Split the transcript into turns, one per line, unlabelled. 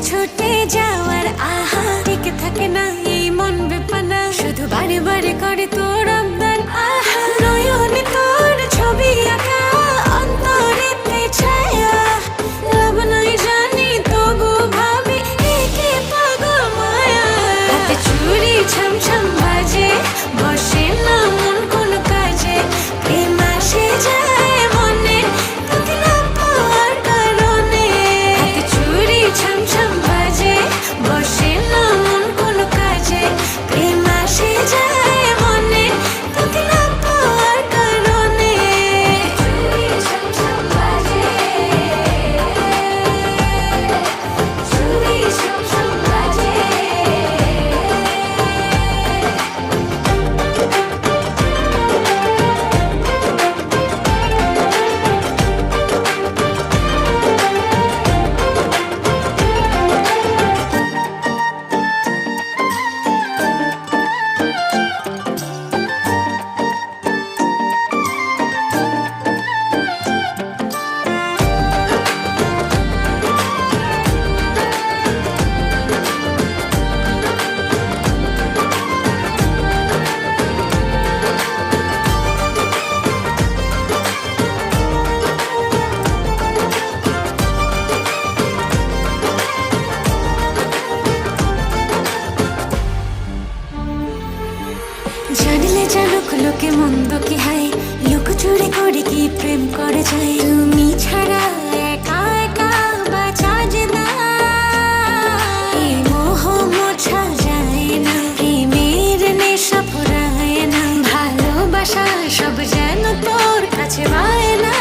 ছুটে যাওয়ার আহা টিকে থাকে না এই মন বেপানা শুধু বারে বারে করে তোর আবদার আহা নয়নে তোর ছবি আঁকা অন্তরেতে ছায়া লাভ নাই জানি তবু ভাবি একে পাগল মায়া হাতে চুড়ি ছম ছম বাজে বসে না মন কোন কাজে প্রেম আসে যায় মনে তোকে না পাওয়ার কারণে হাতে চুড়ি ছম ছম বাজে বসে না মন কোন কাজে প্রেম আসে যায় মনে তোকে না পাওয়ার কারণে চুড়ি ছম ছম বাজে চুড়ি ছম ছম বাজে জানলে জানুক লোকে মন্দ কি হায় লোক চুরি করে কি প্রেম করে যায় তুমি ছাড়া একা একা বাঁচা যে না এই মোহ মোছা যায় না প্রেমের নেশা ফুরায় না ভালোবাসা সব যেন তোর কাছে পায় না